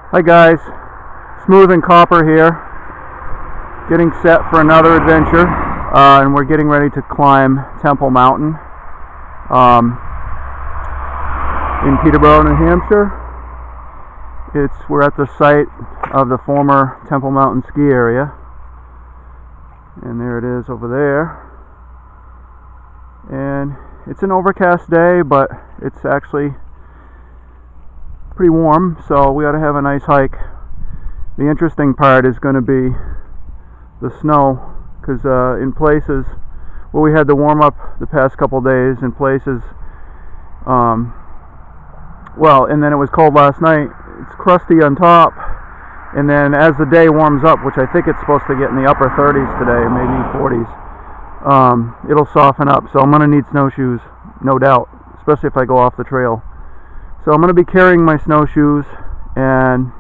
Hi guys, Smooth and Copper here, getting set for another adventure, and we're getting ready to climb Temple Mountain in Peterborough, New Hampshire. We're at the site of the former Temple Mountain ski area, and there it is over there. And it's an overcast day, but it's actually pretty warm, so we ought to have a nice hike. The interesting part is going to be the snow, because in places, well, we had to warm up the past couple days in places, and then it was cold last night. It's crusty on top, and then as the day warms up, which I think it's supposed to get in the upper 30s today, maybe 40s, it'll soften up. So I'm going to need snowshoes, no doubt, especially if I go off the trail. So I'm going to be carrying my snowshoes, and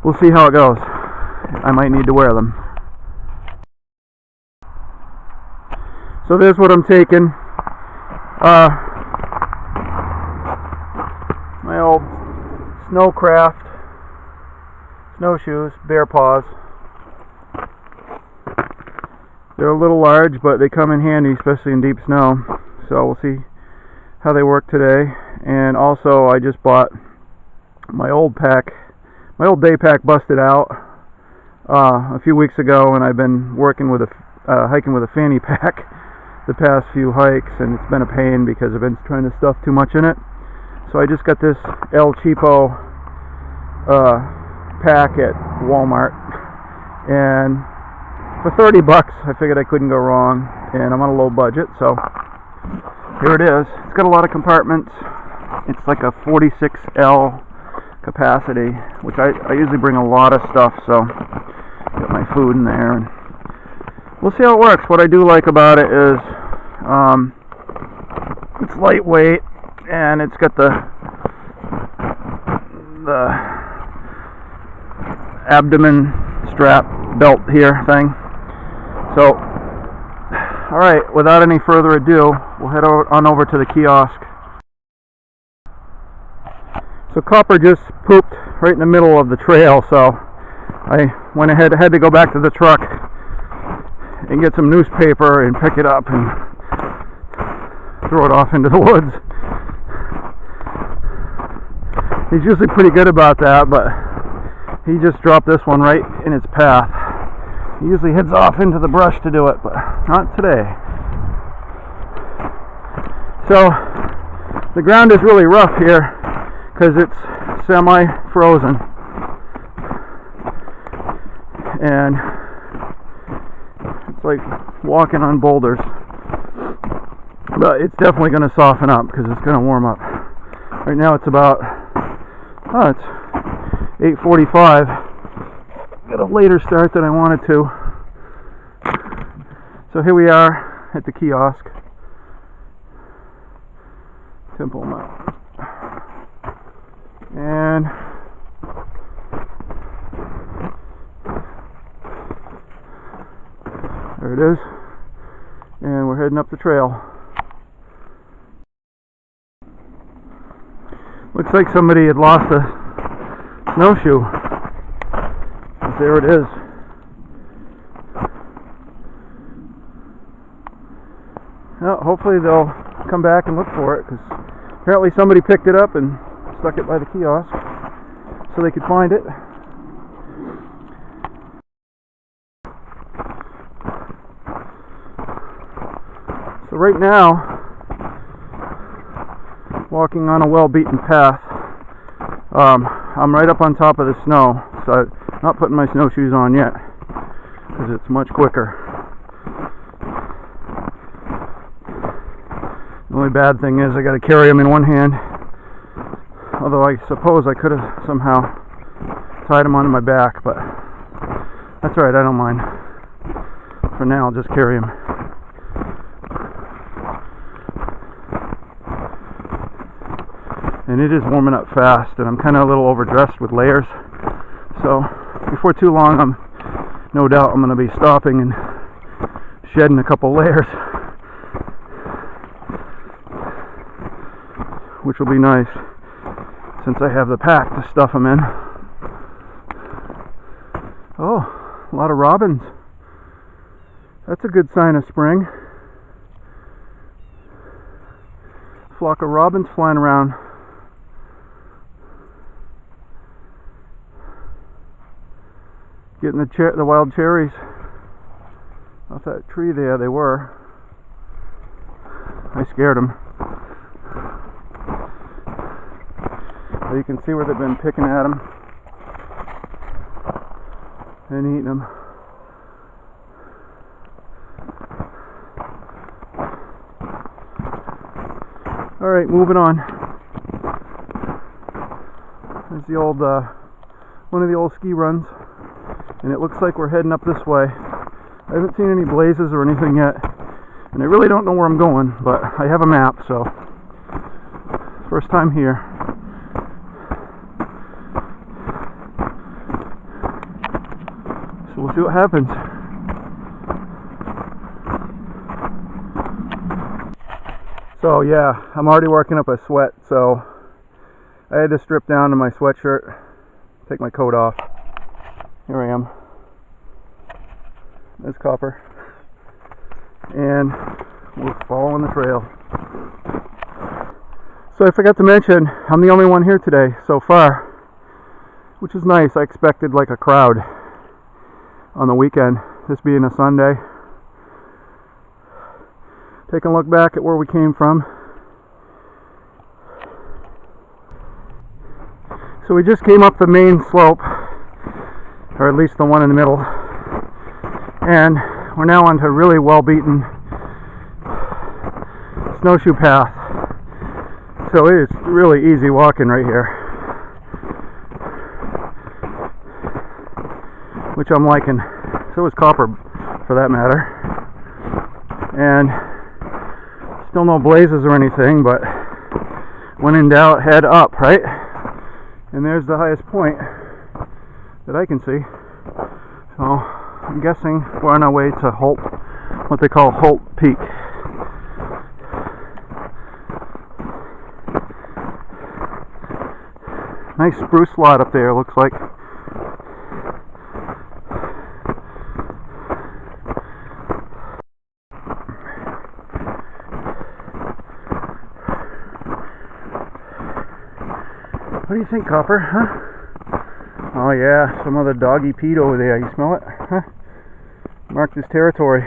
we'll see how it goes. I might need to wear them. So there's what I'm taking. My old Snowcraft snowshoes, Bear Paws. They're a little large, but they come in handy, especially in deep snow. So we'll see how they work today. And also I just bought my old day pack busted out a few weeks ago, and I've been working with hiking with a fanny pack the past few hikes, and it's been a pain because I've been trying to stuff too much in it. So I just got this El Cheapo pack at Walmart, and for 30 bucks I figured I couldn't go wrong, and I'm on a low budget, so here it is. It's got a lot of compartments. It's like a 46L capacity, which I usually bring a lot of stuff, so got my food in there, and we'll see how it works. What I do like about it is it's lightweight, and it's got the abdomen strap belt here thing. So alright, without any further ado, we'll head on over to the kiosk. So Copper just pooped right in the middle of the trail, so I went ahead, had to go back to the truck and get some newspaper and pick it up and throw it off into the woods. He's usually pretty good about that, but he just dropped this one right in its path. He usually heads off into the brush to do it, but not today. So the ground is really rough here because it's semi-frozen, and it's like walking on boulders. But it's definitely going to soften up because it's going to warm up. Right now it's about it's 8:45. Got a later start than I wanted to. So here we are at the kiosk, Temple Mountain, and there it is, and we're heading up the trail. Looks like somebody had lost a snowshoe. There it is. Well, hopefully they'll come back and look for it, because apparently somebody picked it up and stuck it by the kiosk so they could find it. So right now, walking on a well-beaten path. I'm right up on top of the snow, so I'm not putting my snowshoes on yet because it's much quicker. The only bad thing is I got to carry them in one hand, although I suppose I could have somehow tied them onto my back, but that's alright, I don't mind. For now I'll just carry them. And it is warming up fast, and I'm kind of a little overdressed with layers, so before too long no doubt I'm going to be stopping and shedding a couple layers, which will be nice. since I have the pack to stuff them in. Oh, a lot of robins. That's a good sign of spring. Flock of robins flying around. Getting the wild cherries off that tree there. They were. I scared them. But you can see where they've been picking at them and eating them. Alright, moving on. There's the old, one of the old ski runs, and it looks like we're heading up this way. I haven't seen any blazes or anything yet, and I really don't know where I'm going, but I have a map, so first time here. So we'll see what happens. So yeah, I'm already working up a sweat, so I had to strip down to my sweatshirt, take my coat off. Here I am. There's Copper. And we're following the trail. So I forgot to mention, I'm the only one here today so far, which is nice. I expected like a crowd on the weekend, this being a Sunday. Taking a look back at where we came from. So we just came up the main slope, or at least the one in the middle, and we're now onto a really well beaten snowshoe path. So it is really easy walking right here, which I'm liking. So is Copper, for that matter. And still no blazes or anything, but when in doubt, head up, right? And there's the highest point that I can see. So I'm guessing we're on our way to Holt, what they call Holt Peak. Nice spruce lot up there, looks like. What do you think, Copper? Huh? Oh yeah, some other doggy peed over there. You smell it? Huh? Marked his territory.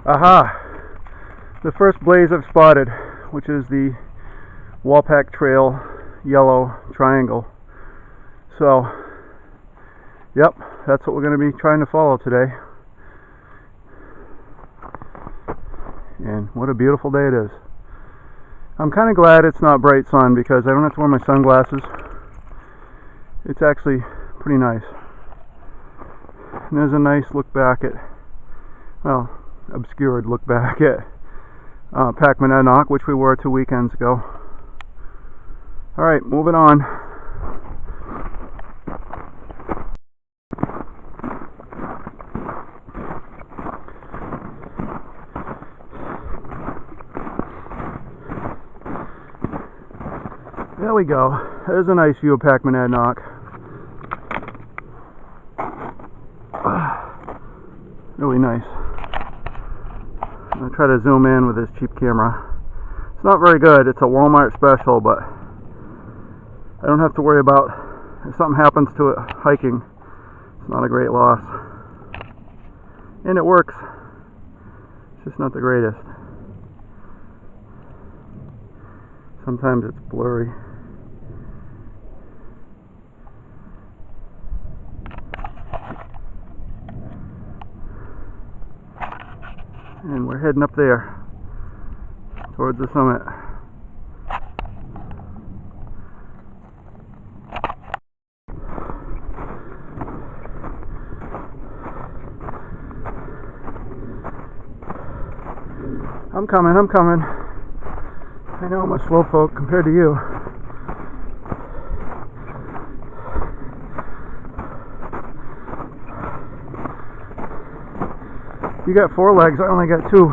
Aha! The first blaze I've spotted, which is the Wapack Trail yellow triangle. So, yep, that's what we're going to be trying to follow today. And what a beautiful day it is. I'm kind of glad it's not bright sun because I don't have to wear my sunglasses. It's actually pretty nice. And there's a nice look back at, well, obscured look back at Pac-Monadnock, which we were 2 weekends ago. Alright, moving on. There we go. There's a nice view of Pac-Monadnock. Really nice. I'm going to try to zoom in with this cheap camera. It's not very good. It's a Walmart special, but I don't have to worry about if something happens to it hiking. It's not a great loss. And it works. It's just not the greatest. Sometimes it's blurry. And we're heading up there towards the summit. I'm coming. I know I'm a slowpoke compared to you. You got 4 legs, I only got 2.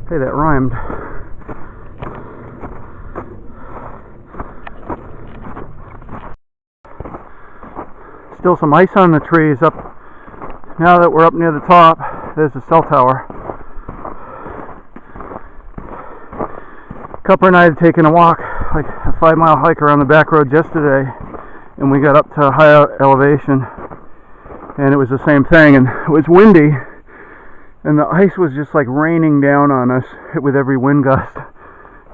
Hey, that rhymed. Still some ice on the trees up. Now that we're up near the top, there's the cell tower. Cupper and I had taken a walk, like a 5-mile hike around the back road yesterday, and we got up to a higher elevation, and it was the same thing, and it was windy, and the ice was just like raining down on us with every wind gust.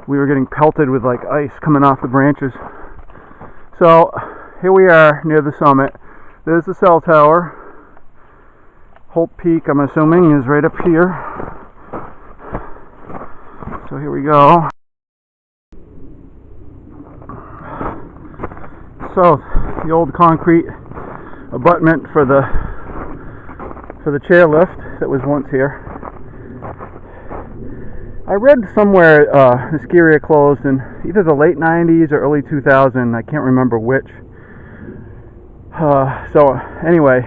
We were getting pelted with like ice coming off the branches. So here we are near the summit. There's the cell tower. Holt Peak, I'm assuming, is right up here. So here we go. So the old concrete abutment for the chairlift that was once here. I read somewhere the ski area closed in either the late 90s or early 2000. I can't remember which. So anyway,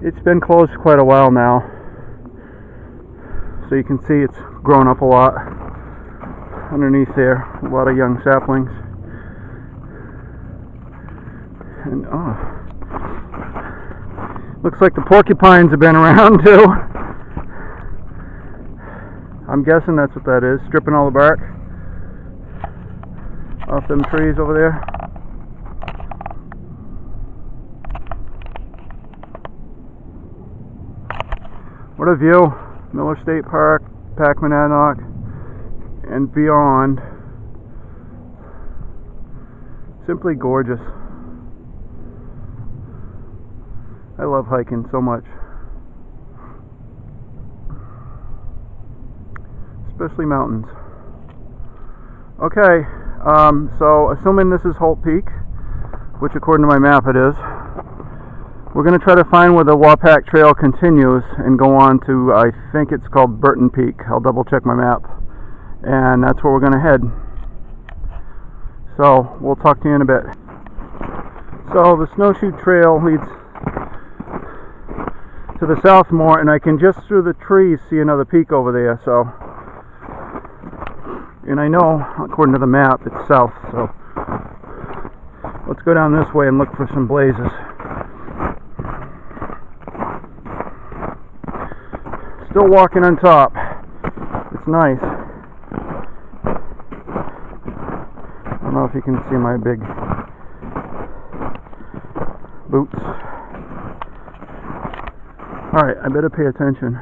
it's been closed quite a while now. So you can see it's grown up a lot underneath there. A lot of young saplings. And looks like the porcupines have been around too. I'm guessing that's what that is, stripping all the bark off them trees over there. What a view. Miller State Park, Packmananock, and beyond. Simply gorgeous. I love hiking so much. Especially mountains. Okay, so assuming this is Holt Peak, which according to my map it is, we're going to try to find where the Wapack Trail continues and go on to, I think it's called Burton Peak. I'll double check my map. And that's where we're going to head. So, we'll talk to you in a bit. So, the snowshoe trail leads to the south more, and I can just through the trees see another peak over there, so. And I know, according to the map, it's south, so. Let's go down this way and look for some blazes. Still walking on top. It's nice. I don't know if you can see my big boots. Alright, I better pay attention.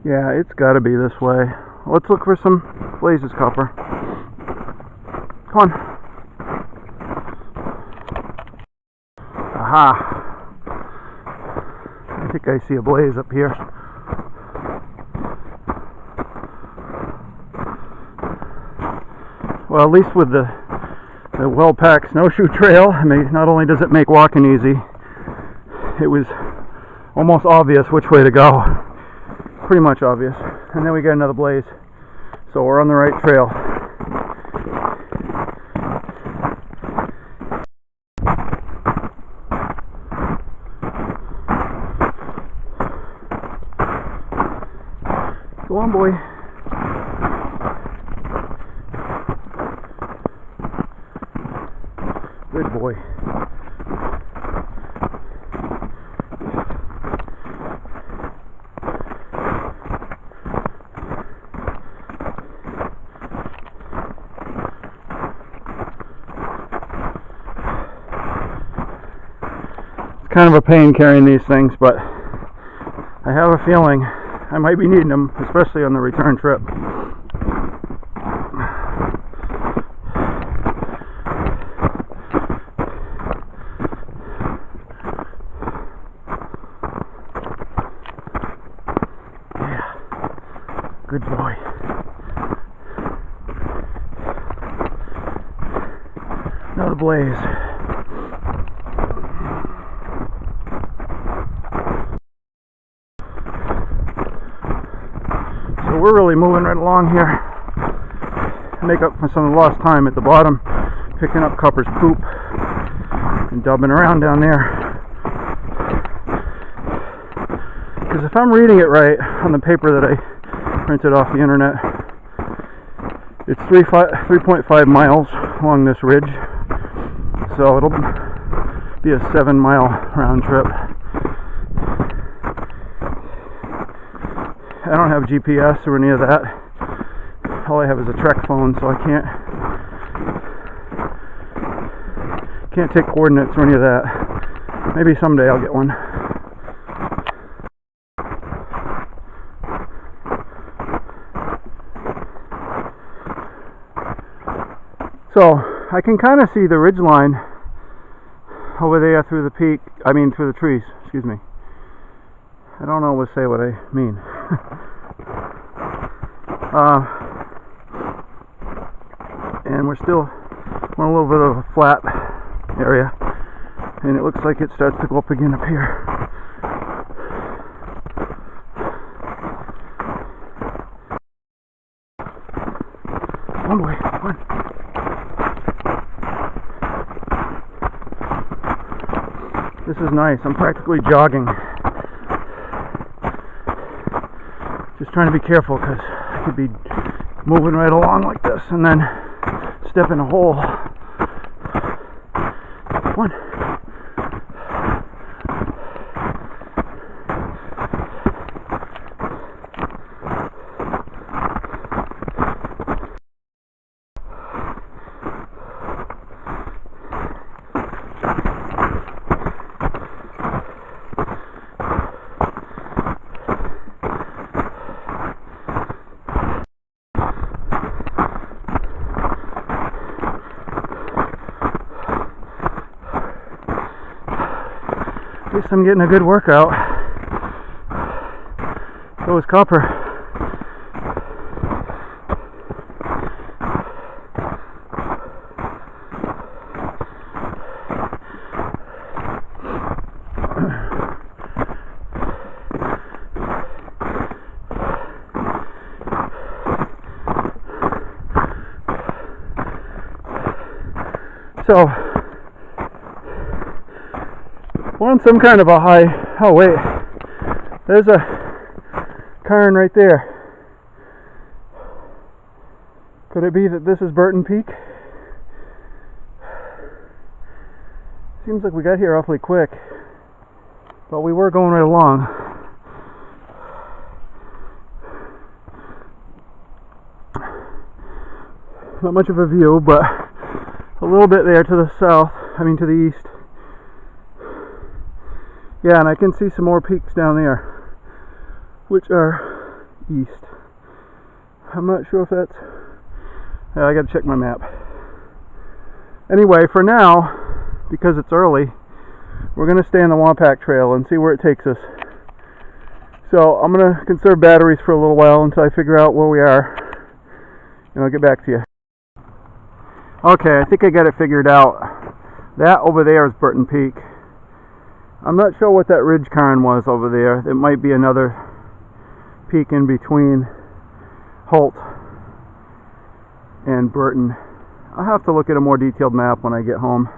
Yeah, it's gotta be this way. Let's look for some blazes, Copper. Come on. Aha! I think I see a blaze up here. Well, at least with the well-packed snowshoe trail, I mean, not only does it make walking easy, it was almost obvious which way to go. Pretty much obvious. And then we get another blaze. So we're on the right trail. Go on, boy. Good boy. It's kind of a pain carrying these things, but I have a feeling I might be needing them, especially on the return trip. Yeah, good boy. Another blaze. We're really moving right along here. Make up for some lost time at the bottom, picking up Copper's poop. and dubbing around down there. Because if I'm reading it right on the paper that I printed off the internet, it's 3.5 miles along this ridge, so it'll be a 7-mile round trip. I don't have GPS or any of that. All I have is a Trek phone, so I can't take coordinates or any of that. Maybe someday I'll get one. So I can kind of see the ridge line over there through the peak, through the trees, excuse me. I don't always say what I mean. And we're on a little bit of a flat area, and it looks like it starts to go up again up here. One way, one. This is nice. I'm practically jogging. Just trying to be careful because I could be moving right along like this and then step in a hole. One. At least I'm getting a good workout. So is Copper. So we're on some kind of a high. Oh wait, there's a cairn right there. Could it be that this is Burton Peak? Seems like we got here awfully quick, but we were going right along. Not much of a view, but a little bit there to the south, to the east. Yeah, and I can see some more peaks down there, which are east. I'm not sure if that's... I gotta check my map. Anyway, for now, because it's early, we're gonna stay on the Wapack trail and see where it takes us. So I'm gonna conserve batteries for a little while until I figure out where we are, and I'll get back to you. Okay, I think I got it figured out. That over there is Burton Peak. I'm not sure what that ridge cairn was over there. It might be another peak in between Holt and Burton. I'll have to look at a more detailed map when I get home.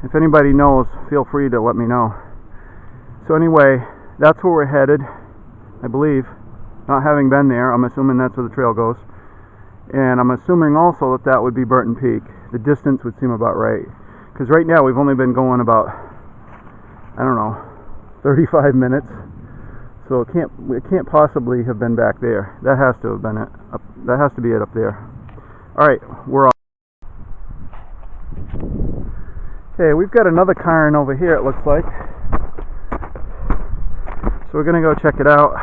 If anybody knows, feel free to let me know. So anyway, that's where we're headed, I believe. Not having been there, I'm assuming that's where the trail goes. And I'm assuming also that that would be Burton Peak. The distance would seem about right. Because right now we've only been going about, I don't know, 35 minutes. So it can't possibly have been back there. That has to have been it. That has to be it up there. Alright, we're off. Okay, we've got another cairn over here, it looks like. So we're going to go check it out.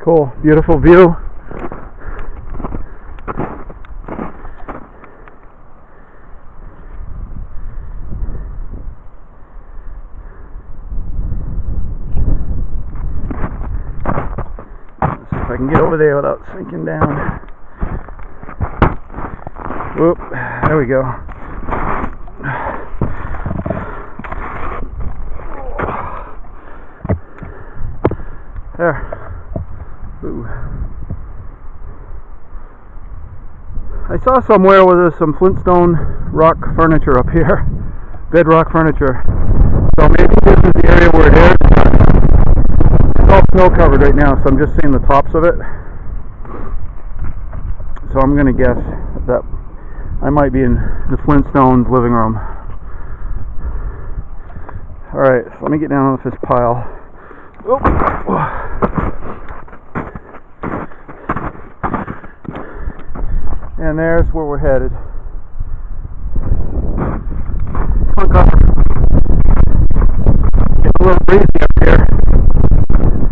Cool, beautiful view. can get over there without sinking down. Whoop, there we go. There. Ooh. I saw somewhere where there's some Flintstone rock furniture up here. Bedrock furniture. So maybe this is the area where it is. It's all snow covered right now, so I'm just seeing the tops of it. So I'm gonna guess that I might be in the Flintstones living room. Alright, so let me get down off this pile. Oh. And there's where we're headed. Come on, Copper. Getting a little breezy up here,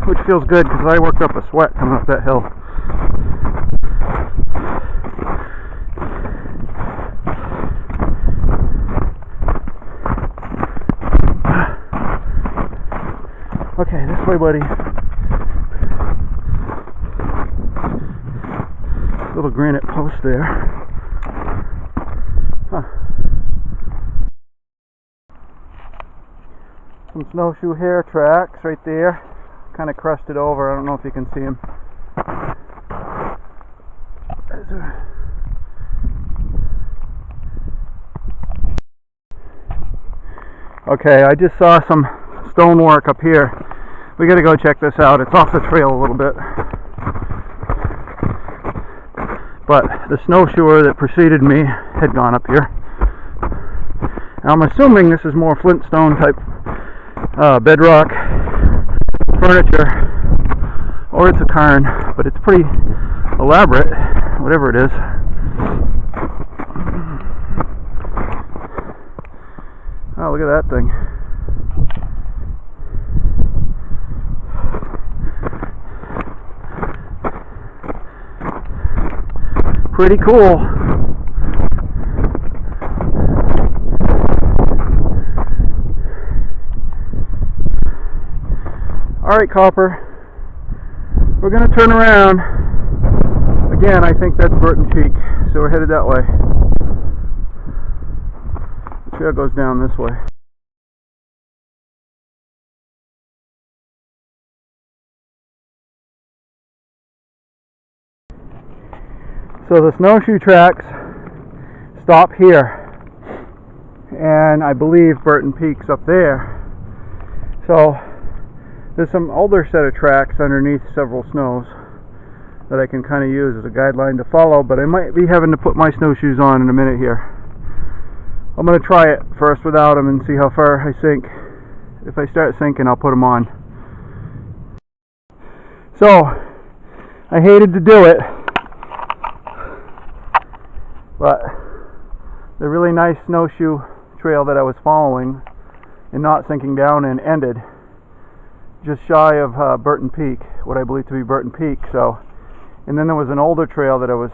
which feels good because I worked up a sweat coming up that hill. Okay, this way, buddy. Little granite post there. Huh. Some snowshoe hair tracks right there. Kind of crusted over. I don't know if you can see them. Okay, I just saw some stonework up here. We gotta go check this out. It's off the trail a little bit. But the snowshoer that preceded me had gone up here. Now I'm assuming this is more Flintstone type bedrock furniture, or it's a cairn, but it's pretty elaborate, whatever it is. Oh, look at that thing. Pretty cool. Alright, Copper. We're going to turn around. Again, I think that's Burton Peak. So we're headed that way. The trail goes down this way. So the snowshoe tracks stop here, and I believe Burton Peak's up there. So there's some older set of tracks underneath several snows that I can kind of use as a guideline to follow, but I might be having to put my snowshoes on in a minute here. I'm going to try it first without them and see how far I sink. If I start sinking, I'll put them on. So I hated to do it, but the really nice snowshoe trail that I was following and not sinking down in ended just shy of Burton Peak, what I believe to be Burton Peak. So, and then there was an older trail that I was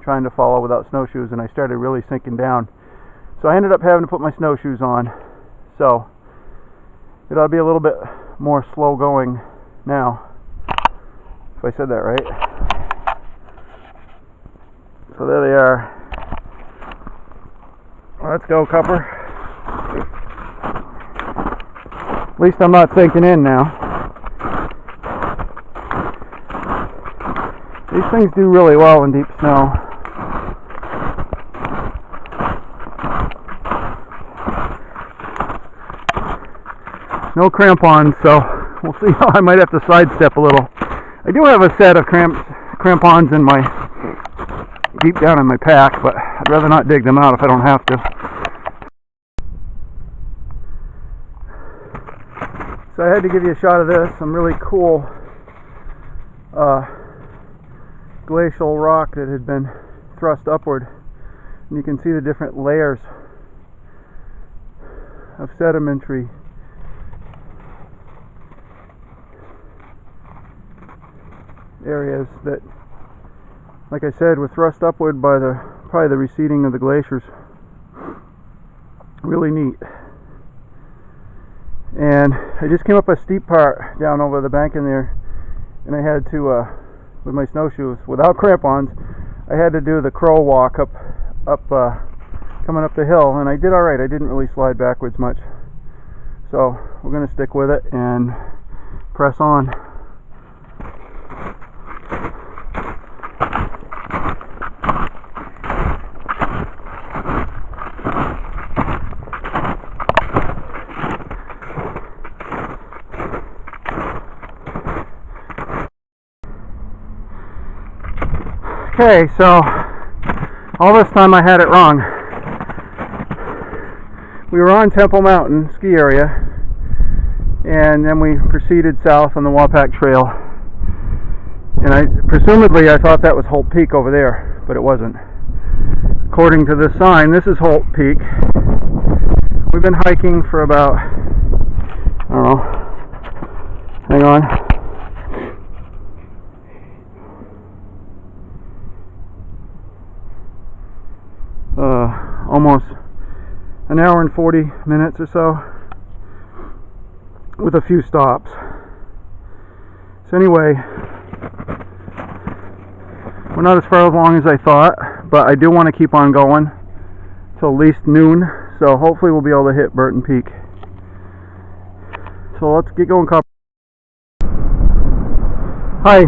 trying to follow without snowshoes, and I started really sinking down. So I ended up having to put my snowshoes on. So it ought to be a little bit more slow going now, if I said that right. So there they are. Let's go, Copper. At least I'm not sinking in now. These things do really well in deep snow. No crampons, so we'll see how I might have to sidestep a little. I do have a set of crampons in my deep down in my pack, but I'd rather not dig them out if I don't have to. So I had to give you a shot of this. Some really cool glacial rock that had been thrust upward, and you can see the different layers of sedimentary areas that, like I said, were thrust upward by probably the receding of the glaciers. Really neat. And I just came up a steep part down over the bank in there, and I had to with my snowshoes without crampons. I had to do the crow walk up coming up the hill, and I did alright. I didn't really slide backwards much. So we're going to stick with it and press on. Okay, so all this time I had it wrong. We were on Temple Mountain ski area, and then we proceeded south on the Wapack Trail. And presumably I thought that was Holt Peak over there, but it wasn't. According to this sign, this is Holt Peak. We've been hiking for about, I don't know, hang on. Almost an hour and 40 minutes or so, with a few stops. So anyway, we're not as far along as I thought, but I do want to keep on going till at least noon, so hopefully we'll be able to hit Burton Peak. So let's get going. Hi.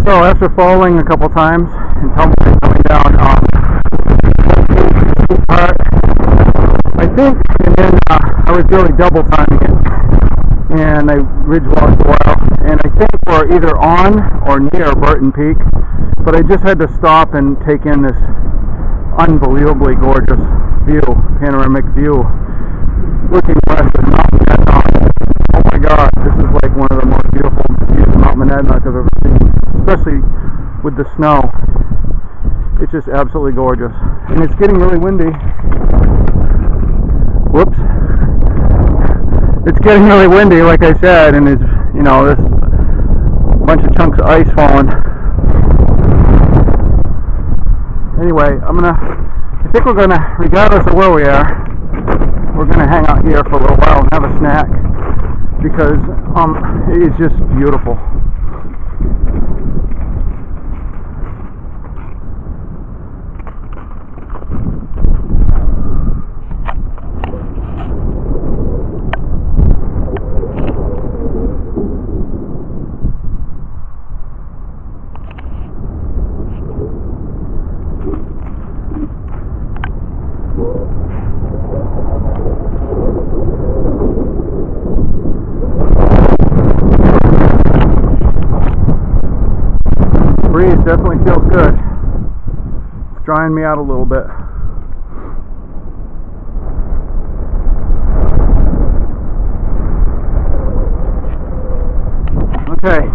So after falling a couple times and tumbling coming down I think, and then I was really double timing it, and I ridge walked a while, and I think we're either on or near Burton Peak, but I just had to stop and take in this unbelievably gorgeous view, panoramic view, looking west at Mount Monadnock. Oh my God, this is like one of the most beautiful views of Mount Monadnock I've ever seen, especially with the snow. It's just absolutely gorgeous, and it's getting really windy. Whoops. It's getting really windy, like I said, and it's, you know, there's a bunch of chunks of ice falling. Anyway, I think we're gonna, regardless of where we are, we're gonna hang out here for a little while and have a snack, because it is just beautiful. Definitely feels good. It's drying me out a little bit. Okay.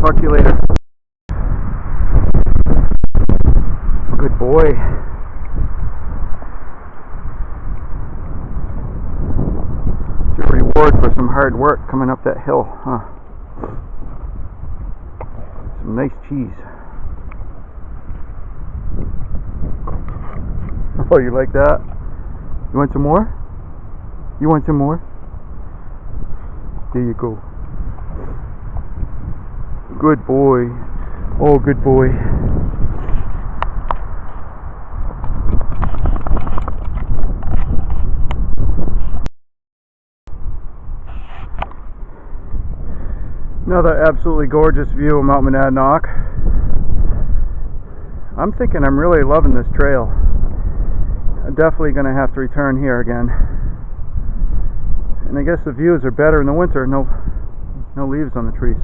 Talk to you later. Good boy. It's your reward for some hard work coming up that hill, huh? Some nice cheese. Oh, you like that? You want some more? You want some more? There you go. Good boy. Oh, good boy. Another absolutely gorgeous view of Mount Monadnock. I'm thinking I'm really loving this trail. I'm definitely going to have to return here again. And I guess the views are better in the winter. No leaves on the trees.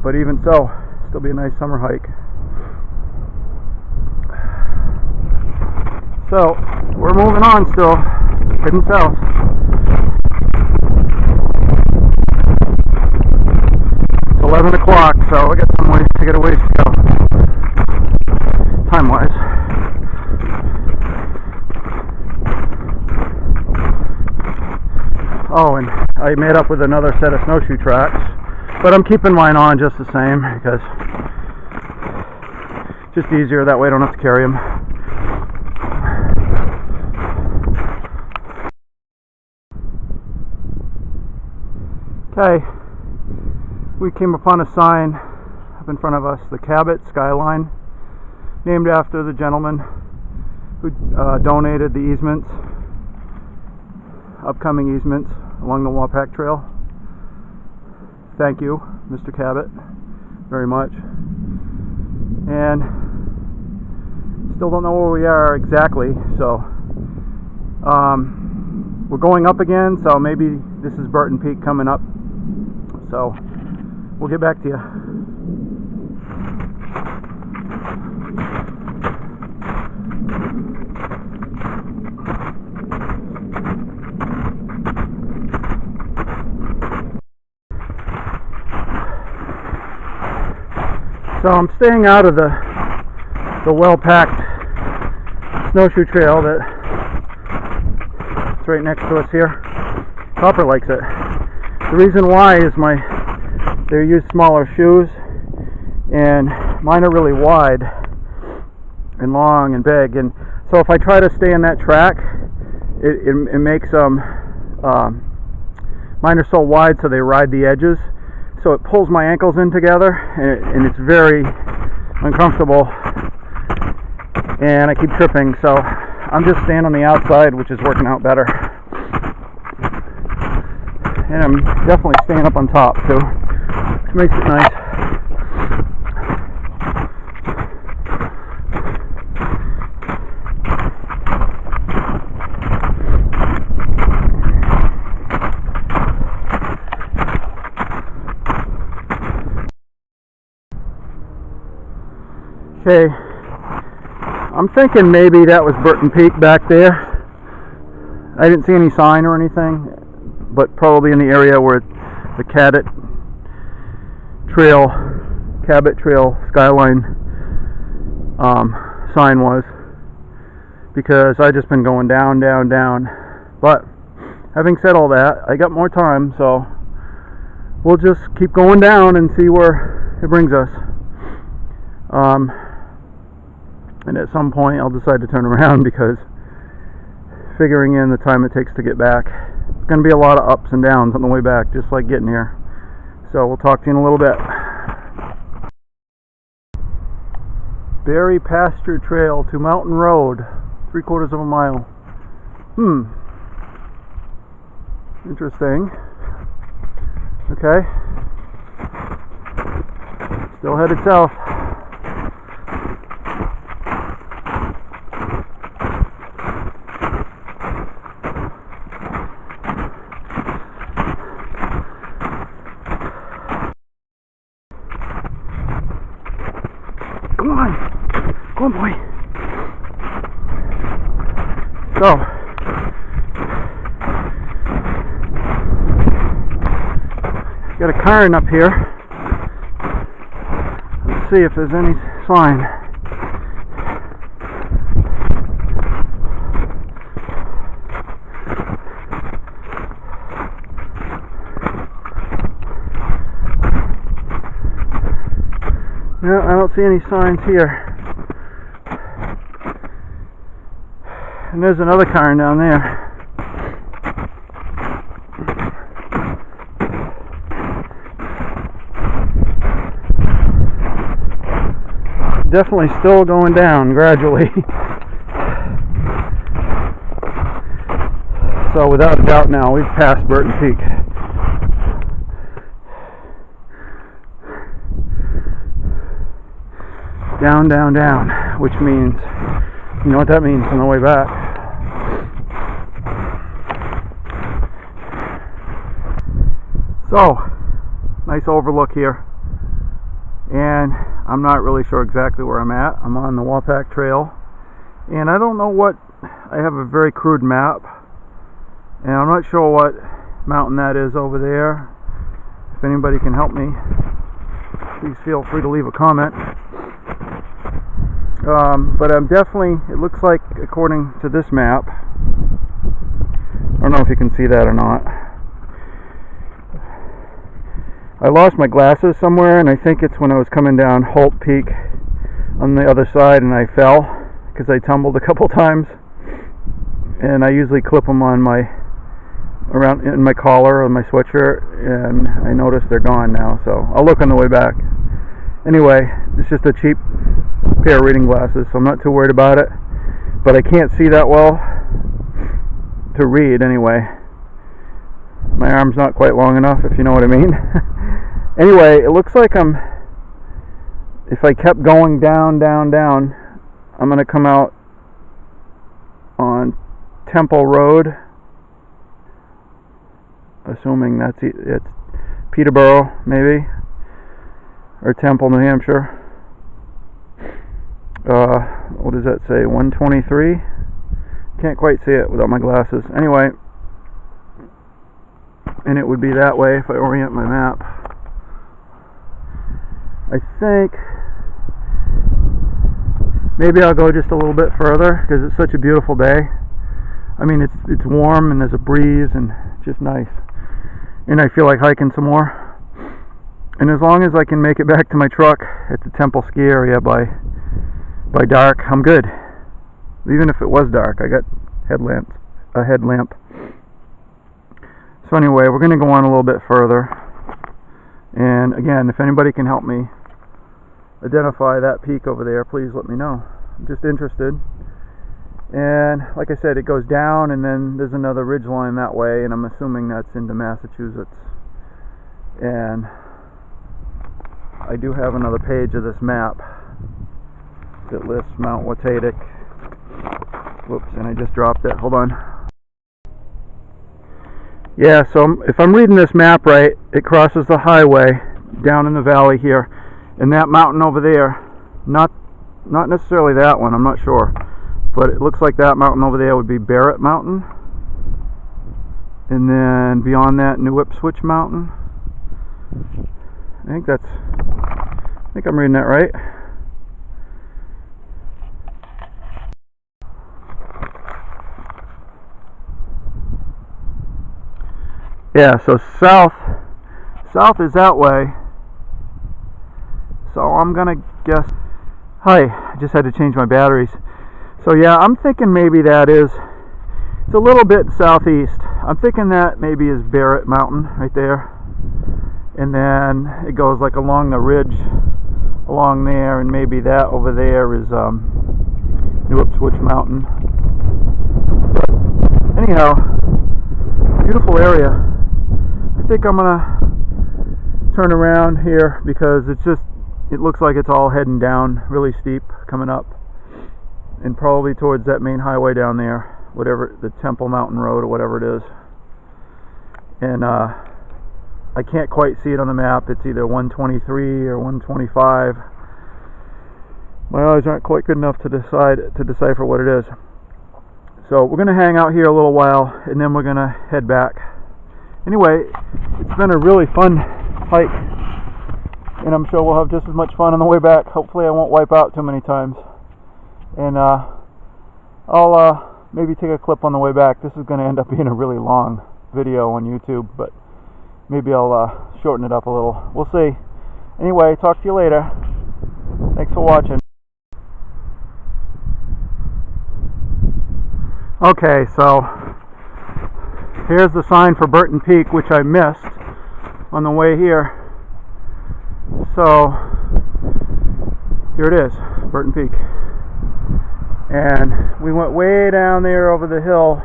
But even so, still be a nice summer hike. So, we're moving on still, heading south. It's 11 o'clock, so I got a ways to go, time-wise. Oh, and I made up with another set of snowshoe tracks, but I'm keeping mine on just the same because it's just easier, that way I don't have to carry them. Okay, we came upon a sign up in front of us, the Cabot Skyline, named after the gentleman who donated the easements, upcoming easements along the Wapack Trail. Thank you, Mr. Cabot, very much. And still don't know where we are exactly, so we're going up again, so maybe this is Burton Peak coming up, so we'll get back to you. So I'm staying out of the well-packed snowshoe trail that's right next to us here. Copper likes it. The reason why is they use smaller shoes, and mine are really wide and long and big, and so if I try to stay in that track, it makes mine are so wide so they ride the edges, so it pulls my ankles in together, and it's very uncomfortable, and I keep tripping, so I'm just staying on the outside, which is working out better. And I'm definitely staying up on top too, which makes it nice. Okay, I'm thinking maybe that was Burton Peak back there. I didn't see any sign or anything, but probably in the area where the Cabot Trail Skyline sign was, because I just been going down, down, down. But having said all that, I got more time, so we'll just keep going down and see where it brings us. And at some point I'll decide to turn around, because figuring in the time it takes to get back, it's going to be a lot of ups and downs on the way back, just like getting here. So we'll talk to you in a little bit. Berry Pasture Trail to Mountain Road, 3/4 of a mile. Interesting. Okay. Still headed south. Come on, boy. So, got a cairn up here. Let's see if there's any sign. No, I don't see any signs here. And there's another cairn down there. Definitely still going down gradually. So without a doubt now, we've passed Burton Peak. Down, down, down, which means, you know what that means on the way back. So, nice overlook here, and I'm not really sure exactly where I'm at. I'm on the Wapack Trail, and I don't know what, I have a very crude map, and I'm not sure what mountain that is over there. If anybody can help me, please feel free to leave a comment. But I'm definitely, it looks like, according to this map, I don't know if you can see that or not. I lost my glasses somewhere, and I think it's when I was coming down Holt Peak on the other side, and I fell because I tumbled a couple times. And I usually clip them on my around in my collar or my sweatshirt, and I noticed they're gone now, so I'll look on the way back. Anyway, it's just a cheap pair of reading glasses, so I'm not too worried about it, but I can't see that well to read anyway. My arm's not quite long enough, if you know what I mean. Anyway, it looks like if I kept going down, I'm going to come out on Temple Road, assuming it's Peterborough, maybe, or Temple, New Hampshire. What does that say? 123? Can't quite see it without my glasses. Anyway, and it would be that way if I orient my map. I think maybe I'll go just a little bit further because it's such a beautiful day. I mean, it's warm and there's a breeze and just nice. And I feel like hiking some more. And as long as I can make it back to my truck at the Temple ski area by dark, I'm good. Even if it was dark, I got a headlamp. So anyway, we're going to go on a little bit further. And again, if anybody can help me identify that peak over there, please let me know. I'm just interested. And like I said, it goes down and then there's another ridge line that way, and I'm assuming that's into Massachusetts. And I do have another page of this map that lists Mount Wapack. Whoops, and I just dropped it. Hold on. Yeah, so if I'm reading this map right, it crosses the highway down in the valley here, and that mountain over there, not necessarily that one, I'm not sure, but it looks like that mountain over there would be Barrett Mountain, and then beyond that, New Ipswich Mountain. I think I'm reading that right. Yeah, so south is that way. So I'm gonna guess. Hi, I just had to change my batteries. So yeah, I'm thinking maybe it's a little bit southeast. I'm thinking that maybe is Barrett Mountain right there. And then it goes like along the ridge along there, and maybe that over there is New Ipswich Mountain. But anyhow, beautiful area. I think I'm gonna turn around here because it looks like it's all heading down really steep coming up, and probably towards that main highway down there, whatever, the Temple Mountain Road or whatever it is. And I can't quite see it on the map. It's either 123 or 125. My eyes aren't quite good enough to decipher what it is. So we're gonna hang out here a little while and then we're gonna head back. Anyway, it's been a really fun hike, and I'm sure we'll have just as much fun on the way back. Hopefully I won't wipe out too many times. And I'll maybe take a clip on the way back. This is going to end up being a really long video on YouTube, but maybe I'll shorten it up a little. We'll see. Anyway, talk to you later. Thanks for watching. Okay, so here's the sign for Burton Peak, which I missed on the way here. So here it is, Burton Peak. And we went way down there over the hill,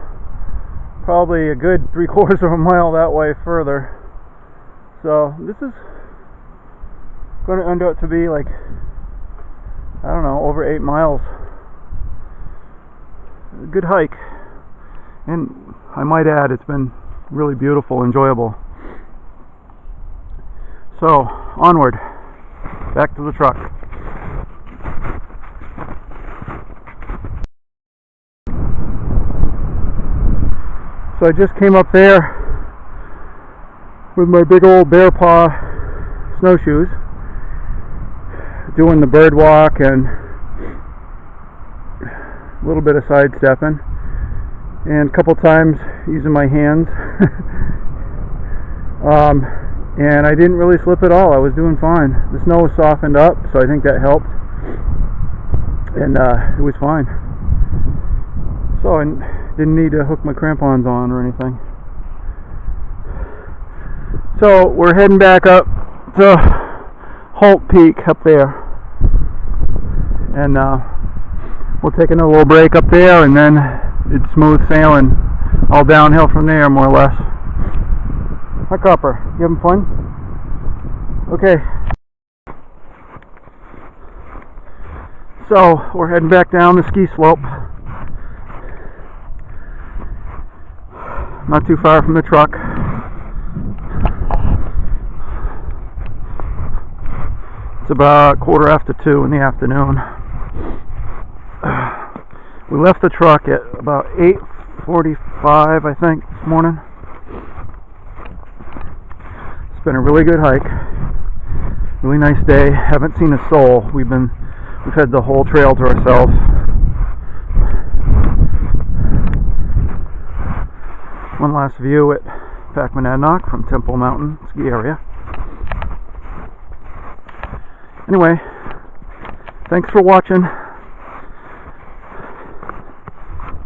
probably a good 3/4 of a mile that way further. So this is going to end up to be like, I don't know, over 8 miles. A good hike. And I might add, it's been really beautiful, enjoyable. So, onward. Back to the truck. So I just came up there with my big old bear paw snowshoes, doing the bird walk and a little bit of sidestepping, and a couple times using my hands. And I didn't really slip at all. I was doing fine. The snow was softened up, so I think that helped, and it was fine. So I didn't need to hook my crampons on or anything. So we're heading back up to Holt Peak up there, and we'll take another little break up there, and then it's smooth sailing all downhill from there, more or less. Hi, Copper. You having fun? Okay. So we're heading back down the ski slope. Not too far from the truck. It's about 2:15 in the afternoon. We left the truck at about 8:45, I think, this morning. It's been a really good hike. Really nice day. Haven't seen a soul. We've had the whole trail to ourselves. One last view at Packmanadnock from Temple Mountain ski area. Anyway, thanks for watching.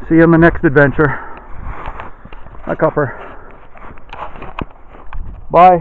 See you on the next adventure. Hi, Copper. Bye.